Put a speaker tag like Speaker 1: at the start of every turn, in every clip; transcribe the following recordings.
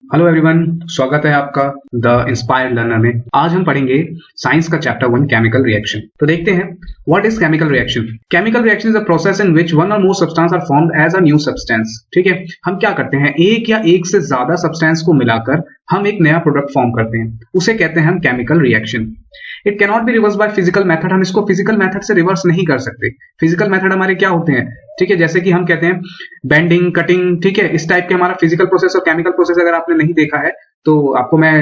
Speaker 1: Hello everyone, स्वागत है आपका द इंस्पायर्ड लर्नर में। आज हम पढ़ेंगे साइंस का चैप्टर 1 केमिकल रिएक्शन। तो देखते हैं what is chemical reaction. Chemical reaction is a process in which one or more substance are formed as a new substance. ठीक है, हम क्या करते हैं, एक या एक से ज्यादा सब्सटेंस को मिलाकर हम एक नया प्रोडक्ट फॉर्म करते हैं, उसे कहते हैं हम chemical reaction. It cannot be reverse by physical method. हम इसको फिजिकल मेथड से रिवर्स नहीं कर सकते। फिजिकल मेथड हमारे क्या होते हैं, ठीक है, जैसे कि हम कहते हैं बेंडिंग, कटिंग, ठीक है, इस टाइप के हमारा फिजिकल प्रोसेस और केमिकल प्रोसेस अगर आपने नहीं देखा है तो आपको मैं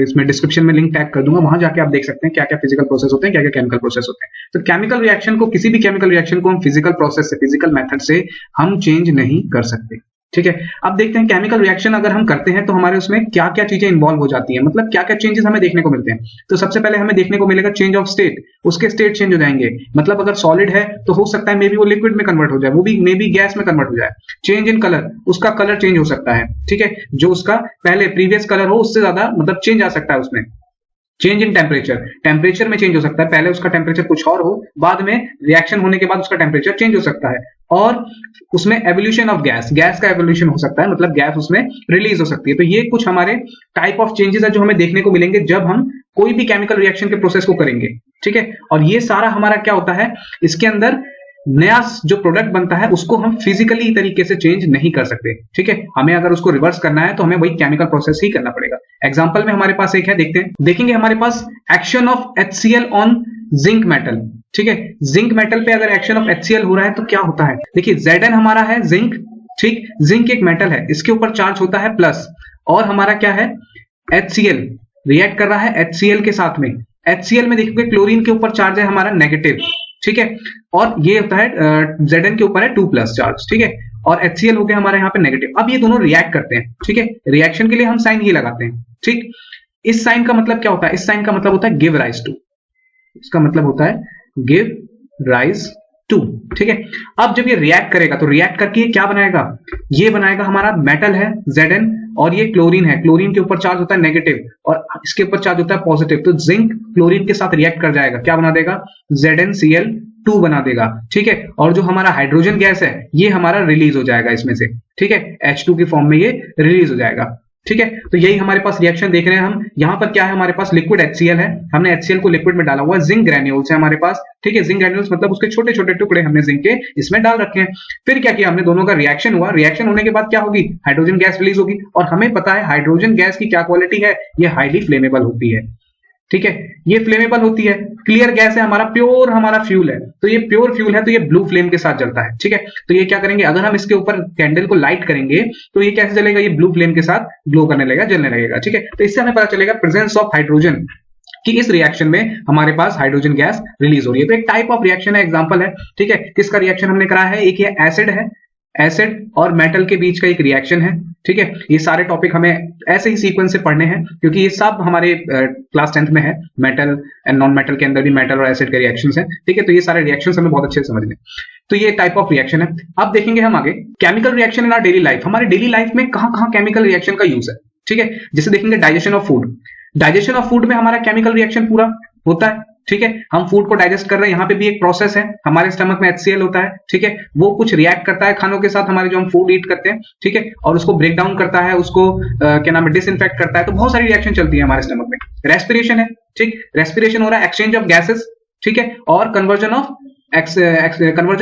Speaker 1: इसमें डिस्क्रिप्शन में लिंक टैग कर दूंगा, वहां जाके आप देख सकते हैं क्या क्या फिजिकल प्रोसेस होते हैं, क्या क्या केमिकल प्रोसेस होते हैं। तो केमिकल रिएक्शन को, किसी भी केमिकल रिएक्शन को हम फिजिकल प्रोसेस से, फिजिकल मेथड से हम चेंज नहीं कर सकते। ठीक है, अब देखते हैं केमिकल रिएक्शन अगर हम करते हैं तो हमारे उसमें क्या क्या चीजें इन्वॉल्व हो जाती हैं, मतलब क्या क्या चेंजेस हमें देखने को मिलते हैं। तो सबसे पहले हमें देखने को मिलेगा चेंज ऑफ स्टेट। उसके स्टेट चेंज हो जाएंगे, मतलब अगर सॉलिड है तो हो सकता है मे बी वो लिक्विड में कन्वर्ट हो जाए, वो भी मे बी गैस में कन्वर्ट हो जाए। चेंज इन कलर, उसका कलर चेंज हो सकता है। ठीक है, जो उसका पहले प्रीवियस कलर हो उससे ज्यादा मतलब चेंज आ सकता है उसमें। चेंज इन टेम्परेचर, टेम्परेचर में चेंज हो सकता है, पहले उसका टेम्परेचर कुछ और हो, बाद में रिएक्शन होने के बाद उसका टेम्परेचर चेंज हो सकता है। और उसमें एवोल्यूशन ऑफ गैस, गैस का एवोल्यूशन हो सकता है, मतलब गैस उसमें रिलीज हो सकती है। तो ये कुछ हमारे टाइप ऑफ चेंजेस है जो हमें देखने को मिलेंगे जब हम कोई भी केमिकल रिएक्शन के प्रोसेस को करेंगे। ठीक है, और ये सारा हमारा क्या होता है, इसके अंदर नया जो प्रोडक्ट बनता है उसको हम फिजिकली तरीके से चेंज नहीं कर सकते। ठीक है, हमें अगर उसको रिवर्स करना है तो हमें वही केमिकल प्रोसेस ही करना पड़ेगा। एग्जांपल में हमारे पास एक है, देखते हैं, देखेंगे हमारे पास action of HCl on zinc metal. ठीक है, जिंक मेटल पे अगर एक्शन ऑफ HCl हो रहा है तो क्या होता है, देखिए Zn हमारा है जिंक। ठीक, जिंक एक मेटल है, इसके ऊपर चार्ज होता है प्लस, और हमारा क्या है HCl रिएक्ट कर रहा है HCl के साथ में। HCl में देखोगे क्लोरीन के ऊपर चार्ज है हमारा नेगेटिव। ठीक है, और ये होता है Zn के ऊपर है 2 प्लस चार्ज। ठीक है, और HCl हो गया हमारे यहाँ पे नेगेटिव। अब ये दोनों रिएक्ट करते हैं। ठीक है, रिएक्शन के लिए हम साइन ये लगाते हैं। ठीक, इस साइन का मतलब क्या होता है, इस साइन का मतलब होता है गिव राइज टू, इसका मतलब होता है गिव राइज टू। ठीक है, अब जब ये रिएक्ट करेगा तो रिएक्ट करके ये क्या बनाएगा, ये बनाएगा हमारा मेटल है Zn, और ये क्लोरीन है, क्लोरीन के ऊपर चार्ज होता है नेगेटिव और इसके ऊपर चार्ज होता है पॉजिटिव। तो जिंक क्लोरीन के साथ रिएक्ट कर जाएगा, क्या बना देगा, ZnCl2 बना देगा। ठीक है, और जो हमारा हाइड्रोजन गैस है ये हमारा रिलीज हो जाएगा इसमें से। ठीक है, H2 की फॉर्म में ये रिलीज हो जाएगा। ठीक है, तो यही हमारे पास रिएक्शन देख रहे हैं हम। यहां पर क्या है, हमारे पास लिक्विड HCl है, हमने HCl को लिक्विड में डाला हुआ है, जिंक ग्रेन्यूल्स है हमारे पास। ठीक है, जिंक ग्रेन्यूल्स मतलब उसके छोटे छोटे टुकड़े हमने जिंक के इसमें डाल रखे हैं। फिर क्या किया हमने, दोनों का रिएक्शन हुआ, रिएक्शन होने के बाद क्या होगी, हाइड्रोजन गैस रिलीज होगी, और हमें पता है हाइड्रोजन गैस की क्या क्वालिटी है, ये हाईली फ्लेमेबल होती है। ठीक है, ये फ्लेमेबल होती है, क्लियर गैस है, हमारा प्योर हमारा फ्यूल है, तो ये प्योर फ्यूल है, तो ये ब्लू फ्लेम के साथ जलता है। ठीक है, तो ये क्या करेंगे, अगर हम इसके ऊपर कैंडल को लाइट करेंगे तो ये कैसे जलेगा, ये ब्लू फ्लेम के साथ ग्लो करने लगेगा, जलने लगेगा। ठीक है, तो इससे हमें पता चलेगा प्रेजेंस ऑफ हाइड्रोजन, कि इस रिएक्शन में हमारे पास हाइड्रोजन गैस रिलीज हो रही है। तो एक टाइप ऑफ रिएक्शन है, एग्जांपल है। ठीक है, किसका रिएक्शन हमने कराया है, एक ये एसिड है, एसिड और मेटल के बीच का एक रिएक्शन है। ठीक है, ये सारे टॉपिक हमें ऐसे ही सीक्वेंस से पढ़ने हैं क्योंकि ये सब हमारे क्लास 10th में है। मेटल एंड नॉन मेटल के अंदर भी मेटल और एसिड के रिएक्शंस हैं। ठीक है, तो ये सारे रिएक्शंस हमें बहुत अच्छे से समझने। तो ये टाइप ऑफ रिएक्शन है। अब देखेंगे हम आगे chemical reaction in our daily life. हमारे डेली लाइफ में कहां कहां केमिकल रिएक्शन का यूज है। ठीक है, जैसे देखेंगे digestion of food. Digestion of food में हमारा केमिकल रिएक्शन पूरा होता है। ठीक है, हम फूड को डाइजेस्ट कर रहे हैं, यहाँ पे भी एक प्रोसेस है, हमारे स्टमक में HCl होता है। ठीक है, वो कुछ रिएक्ट करता है खानों के साथ, हमारे जो हम फूड ईट करते हैं। ठीक है, और उसको ब्रेक डाउन करता है, उसको क्या नाम है, डिसइंफेक्ट करता है। तो बहुत सारी रिएक्शन चलती है हमारे स्टमक में। रेस्पिरेशन है, ठीक, रेस्पिरेशन हो रहा है, एक्सचेंज ऑफ गैसेस। ठीक है, और conversion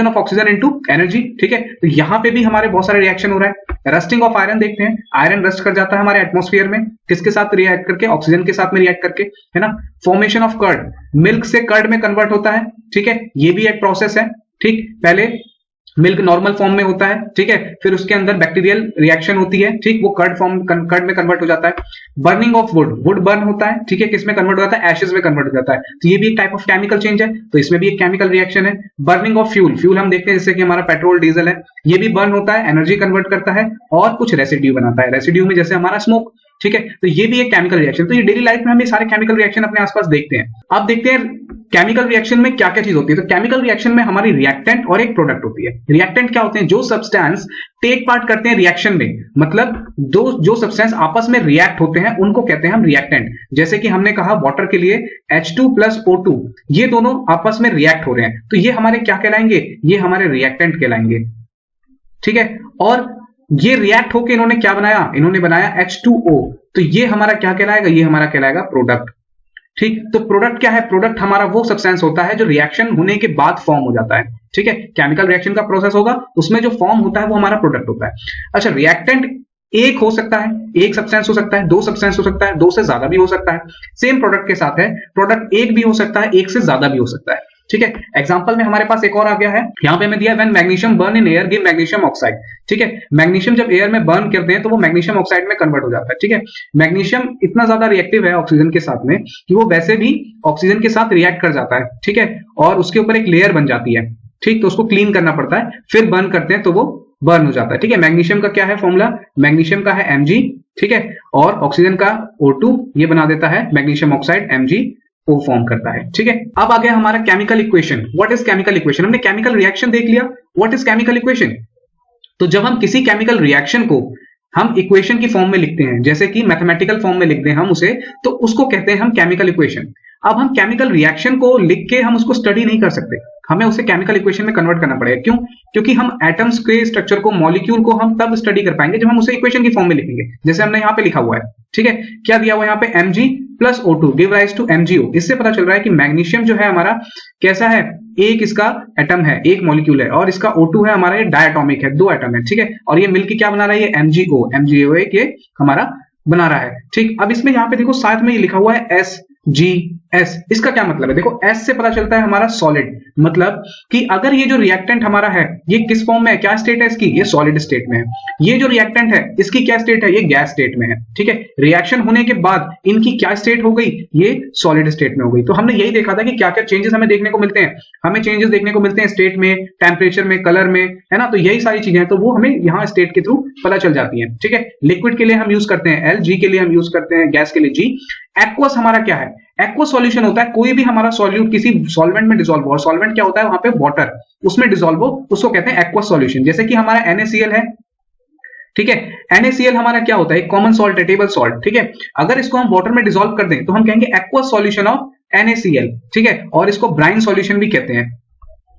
Speaker 1: of oxygen into energy. ठीक है, तो यहां पे भी हमारे बहुत सारे रिएक्शन हो रहा है। रस्टिंग ऑफ आयरन देखते हैं, आयरन रस्ट कर जाता है हमारे एटमॉस्फेयर में, किसके साथ रिएक्ट करके, ऑक्सीजन के साथ में रिएक्ट करके, है ना। फॉर्मेशन ऑफ कर्ड, मिल्क से कर्ड में कन्वर्ट होता है। ठीक है, ये भी एक प्रोसेस है। ठीक, पहले मिल्क नॉर्मल फॉर्म में होता है। ठीक है, फिर उसके अंदर बैक्टीरियल रिएक्शन होती है। ठीक, वो कर्ड में कन्वर्ट हो जाता है। Burning of would, would burn होता है। ठीक है, किस में कन्वर्ट हो जाता है, एशेस में कन्वर्ट हो जाता है। तो ये भी एक टाइप ऑफ केमिकल चेंज है, तो इसमें भी एक केमिकल रिएक्शन है। बर्निंग ऑफ फ्यूल, फ्यूल हम देखते हैं जैसे कि हमारा पेट्रोल डीजल है, ये भी बर्न होता है, एनर्जी कन्वर्ट करता है और कुछ रेसिड्यू बनाता है। रेसिड्यू में जैसे हमारा स्मोक। ठीक है, तो ये भी एक केमिकल रिएक्शन। तो ये डेली लाइफ में हम ये सारे केमिकल रिएक्शन अपने आसपास देखते हैं। अब देखते हैं केमिकल रिएक्शन में क्या क्या चीज होती है। तो केमिकल रिएक्शन में हमारी रिएक्टेंट और एक प्रोडक्ट होती है। रिएक्टेंट क्या होते हैं, जो सब्सटेंस टेक पार्ट करते हैं रिएक्शन में, मतलब जो सब्सटेंस आपस में रिएक्ट होते हैं उनको कहते हैं हम रिएक्टेंट। जैसे कि हमने कहा वाटर के लिए H2 प्लस O2, ये दोनों आपस में रिएक्ट हो रहे हैं, तो ये हमारे क्या कहलाएंगे, ये हमारे रिएक्टेंट कहलाएंगे। ठीक है, और ये रिएक्ट होके इन्होंने क्या बनाया, इन्होंने बनाया H2O, तो ये हमारा क्या कहलाएगा, ये हमारा कहलाएगा प्रोडक्ट। ठीक, तो प्रोडक्ट क्या है, प्रोडक्ट हमारा वो सब्सटेंस होता है जो रिएक्शन होने के बाद फॉर्म हो जाता है। ठीक है, केमिकल रिएक्शन का प्रोसेस होगा, उसमें जो फॉर्म होता है वो हमारा प्रोडक्ट होता है। अच्छा, रिएक्टेंट एक हो सकता है, एक सब्सटेंस हो सकता है, दो सब्सटेंस हो सकता है, दो से ज्यादा भी हो सकता है। सेम प्रोडक्ट के साथ है, प्रोडक्ट एक भी हो सकता है, एक से ज्यादा भी हो सकता है। ठीक है, एग्जांपल में हमारे पास एक और आ गया है, यहां पे हमें दिया when magnesium burn in air give magnesium oxide. ठीक है, मैग्नीशियम जब एयर में बर्न करते हैं तो वो मैग्नीशियम ऑक्साइड में कन्वर्ट हो जाता है। ठीक है, मैग्नीशियम इतना ज्यादा रिएक्टिव है ऑक्सीजन के साथ में कि वो वैसे भी ऑक्सीजन के साथ रिएक्ट कर जाता है। ठीक है, और उसके ऊपर एक लेयर बन जाती है। ठीक, तो उसको क्लीन करना पड़ता है, फिर बर्न करते हैं तो वो बर्न हो जाता है। ठीक है, मैग्नीशियम का क्या है फॉर्मूला, मैग्नीशियम का है Mg। ठीक है, और ऑक्सीजन का O2, ये बना देता है मैग्नीशियम ऑक्साइड, Mg को फॉर्म करता है। ठीक है, अब आ गया हमारा chemical equation. What is chemical equation, हमने केमिकल रिएक्शन देख लिया, व्हाट इज केमिकल इक्वेशन। तो जब हम किसी केमिकल रिएक्शन को हम इक्वेशन की फॉर्म में लिखते हैं, जैसे कि मैथमेटिकल फॉर्म में लिख दें हम उसे, तो उसको कहते हैं हम केमिकल इक्वेशन। अब हम केमिकल रिएक्शन को लिख के हम उसको स्टडी नहीं कर सकते, हमें उसे केमिकल इक्वेशन में कन्वर्ट करना पड़ेगा। क्यों, क्योंकि हम एटम्स के स्ट्रक्चर को, मॉलिक्यूल को हम तब स्टडी कर पाएंगे जब हम उसे इक्वेशन की फॉर्म में लिखेंगे, जैसे हमने यहाँ पे लिखा हुआ है। ठीक है, क्या दिया हुआ है यहाँ पे, Mg plus O2 give rise to MgO। इससे पता चल रहा है कि मैग्नीशियम जो है हमारा कैसा है, एक इसका एटम है, एक मॉलिक्यूल है, और इसका O2 है हमारा, ये डायटोमिक है, दो एटम है। ठीक है, और ये मिलकर क्या बना रहा है, ये MgO एक ये हमारा बना रहा है। ठीक, अब इसमें यहाँ पे देखो साथ में ये लिखा हुआ है SgS। इसका क्या मतलब है, देखो S से पता चलता है हमारा सॉलिड, मतलब कि अगर ये जो रिएक्टेंट हमारा है ये किस फॉर्म में है, क्या स्टेट है इसकी, ये सॉलिड स्टेट में है। ये जो रिएक्टेंट है इसकी क्या स्टेट है, ये गैस स्टेट में है। ठीक है, रिएक्शन होने के बाद इनकी क्या स्टेट हो गई, ये सॉलिड स्टेट में हो गई। तो हमने यही देखा था कि क्या क्या चेंजेस हमें देखने को मिलते हैं, हमें चेंजेस देखने को मिलते हैं स्टेट में, टेम्परेचर में, कलर में, है ना। तो यही सारी चीजें हैं, तो वो हमें यहाँ स्टेट के थ्रू पता चल जाती है। ठीक है, लिक्विड के लिए हम यूज करते हैं L, G के लिए हम यूज करते हैं गैस के लिए G। एक्वस हमारा क्या है, एक्वस सॉल्यूशन होता है कोई भी हमारा सॉल्यूट किसी सॉल्वेंट में डिसॉल्व हो, और सॉल्वेंट क्या होता है वहां पे वाटर, उसमें डिसॉल्व हो, उसको कहते हैं एक्वस सॉल्यूशन। जैसे कि हमारा NaCl है। ठीक है, NaCl हमारा क्या होता है, एक कॉमन सॉल्ट है, टेबल सॉल्ट। ठीक है, अगर इसको हम वाटर में डिसॉल्व कर दें तो हम कहेंगे एक्वस सॉल्यूशन ऑफ NaCl। ठीक है, और इसको ब्राइन सॉल्यूशन भी कहते हैं।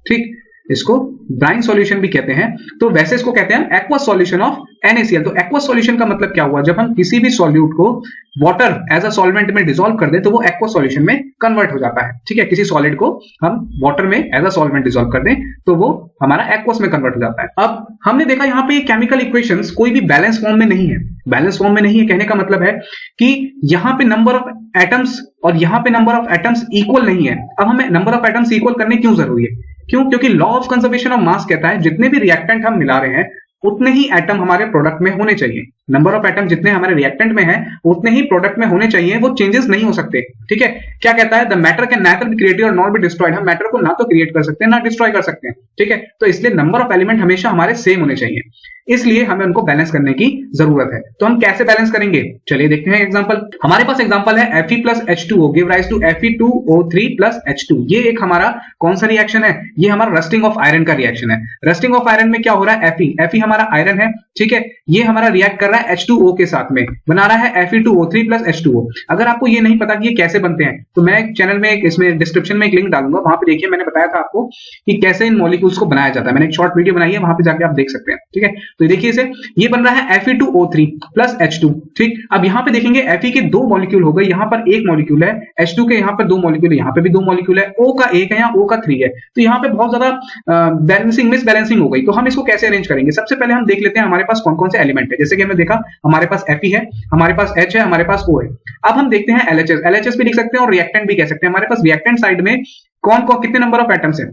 Speaker 1: ठीक, इसको ब्राइन सॉल्यूशन भी कहते हैं। तो वैसे इसको कहते हैं एक्वस सॉल्यूशन ऑफ NaCl। तो एक्वस सॉल्यूशन का मतलब क्या हुआ, जब हम किसी भी सॉल्यूट को वाटर एज अ सॉल्वेंट में डिसॉल्व कर दे तो वो एक्वस सॉल्यूशन में कन्वर्ट हो जाता है। ठीक है, किसी सॉलिड को हम वाटर में एज अ सॉल्वेंट डिसॉल्व कर दें तो वो हमारा एक्वस में कन्वर्ट हो जाता है। अब हमने देखा यहाँ पे केमिकल इक्वेशंस कोई भी बैलेंस फॉर्म में नहीं है। बैलेंस फॉर्म में नहीं है कहने का मतलब है कि यहाँ पे नंबर ऑफ एटम्स और यहाँ पे नंबर ऑफ एटम्स इक्वल नहीं है। अब हमें नंबर ऑफ एटम्स इक्वल करने क्यों जरूरी है, क्यों, क्योंकि law of conservation of mass कहता है जितने भी रिएक्टेंट हम मिला रहे हैं उतने ही एटम हमारे प्रोडक्ट में होने चाहिए। नंबर ऑफ एटम जितने हमारे रिएक्टेंट में है उतने ही प्रोडक्ट में होने चाहिए, वो चेंजेस नहीं हो सकते। ठीक है, क्या कहता है, the matter can nether be created और नॉट बी डिस्ट्रॉयड। हम मैटर को ना तो क्रिएट कर सकते हैं ना डिस्ट्रॉय कर सकते हैं। ठीक है, तो इसलिए नंबर ऑफ एलिमेंट हमेशा हमारे सेम होने चाहिए, इसलिए हमें उनको बैलेंस करने की जरूरत है। तो हम कैसे बैलेंस करेंगे, चलिए देखते हैं एग्जांपल। हमारे पास एग्जांपल है Fe plus H2O give rise to Fe2O3 plus H2। ये एक हमारा कौन सा रिएक्शन है, ये हमारा रस्टिंग ऑफ आयरन का रिएक्शन है। रस्टिंग ऑफ आयरन में क्या हो रहा है, Fe हमारा आयरन है। ठीक है, ये हमारा रिएक्ट कर रहा है H2O के साथ में, बना रहा है Fe2O3 plus H2O। अगर आपको ये नहीं पता कि ये कैसे बनते हैं तो मैं चैनल में इसमें डिस्क्रिप्शन में एक लिंक डालूंगा, वहां पे देखिए, मैंने बताया था आपको कि कैसे इन मॉलिक्यूल्स को बनाया जाता है। मैंने एक शॉर्ट वीडियो बनाई है, वहां पे जाके आप देख सकते हैं। ठीक है, तो देखिए इसे, ये बन रहा है Fe2O3 plus H2। ठीक, अब यहां पे देखेंगे Fe के दो मॉलिक्यूल हो गए, यहां पर एक मॉलिक्यूल है, H2 के यहां पर दो मॉलिक्यूल है, यहां पे भी दो मॉलिक्यूल है, O का एक है, यहाँ O का 3 है। तो यहां पे बहुत ज्यादा बैलेंसिंग मिस बैलेंसिंग हो गई। तो हम इसको कैसे अरेंज करेंगे, सबसे पहले हम देख लेते हैं हमारे पास कौन कौन से एलिमेंट है। जैसे कि हमने देखा हमारे पास Fe है, हमारे पास H है, हमारे पास O है। अब हम देखते हैं LHS भी लिख सकते हैं और रिएक्टेंट भी कह सकते हैं। हमारे पास रिएक्टेंट साइड में कौन कौन कितने नंबर ऑफ एटम्स है,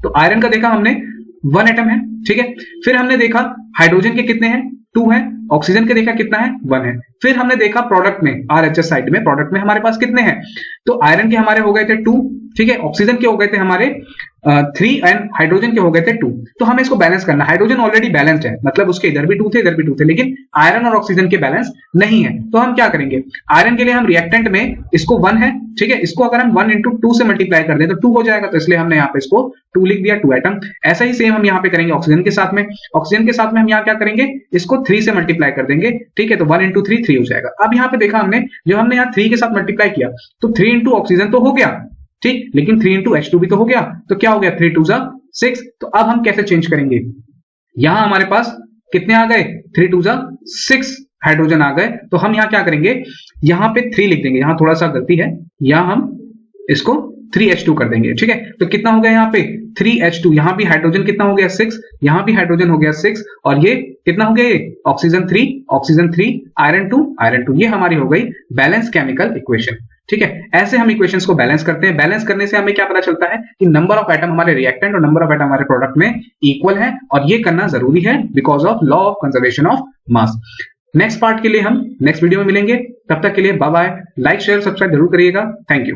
Speaker 1: तो आयरन का देखा हमने 1 एटम है। ठीक है, फिर हमने देखा हाइड्रोजन के कितने हैं, 2 है। ऑक्सीजन के देखा कितना है, 1 है। फिर हमने देखा प्रोडक्ट में, RHS साइड में प्रोडक्ट में हमारे पास कितने हैं, तो आयरन के हमारे हो गए थे 2। ठीक है, ऑक्सीजन के हो गए थे हमारे 3 एंड हाइड्रोजन के हो गए थे 2। तो हमें इसको बैलेंस करना, हाइड्रोजन ऑलरेडी बैलेंस्ड है, मतलब उसके इधर भी 2 थे, इधर भी 2 थे, लेकिन आयरन और ऑक्सीजन के बैलेंस नहीं है। तो हम क्या करेंगे, आयरन के लिए हम रिएक्टेंट में इसको 1 है। ठीक है, इसको अगर हम 1 into 2 से मल्टीप्लाई कर दें तो 2 हो जाएगा, तो इसलिए हमने यहाँ पे इसको 2 लिख दिया, 2 एटम। ऐसा ही सेम हम यहाँ पे करेंगे ऑक्सीजन के साथ में। ऑक्सीजन के साथ में हम यहाँ क्या करेंगे, इसको 3 से मल्टीप्लाई कर देंगे। ठीक है, तो 1 into 3 3 हो जाएगा। अब यहाँ पे देखा हमने, जो हमने यहाँ 3 के साथ मल्टीप्लाई किया तो 3 into ऑक्सीजन तो हो गया, ठीक, लेकिन 3 into H2 भी तो हो गया, तो क्या हो गया, 3 2 6। तो अब हम कैसे चेंज करेंगे, यहां हमारे पास कितने आ गए, 3 2 6 हाइड्रोजन आ गए। तो हम यहाँ क्या करेंगे, यहाँ पे 3 लिख देंगे, यहाँ थोड़ा सा गलती है, यहाँ हम इसको 3H2 कर देंगे, ठीक है। तो कितना हो गया यहाँ पे 3H2, यहाँ भी हाइड्रोजन कितना हो गया 6, यहाँ भी हाइड्रोजन हो गया 6, और ये कितना हो गया, ये ऑक्सीजन 3, आयरन 2, ये हमारी हो गई बैलेंस केमिकल इक्वेशन, ठीक है। ऐसे हम इक्वेशंस को बैलेंस करते हैं। बैलेंस करने से हमें क्या पता चलता है कि नंबर ऑफ एटम हमारे रिएक्टेंट और नंबर ऑफ एटम हमारे प्रोडक्ट में इक्वल है, और ये करना जरूरी है because of law of conservation of mass. Next part के लिए हम नेक्स्ट वीडियो में मिलेंगे, तब तक के लिए bye bye. Like share subscribe जरूर करिएगा। Thank you.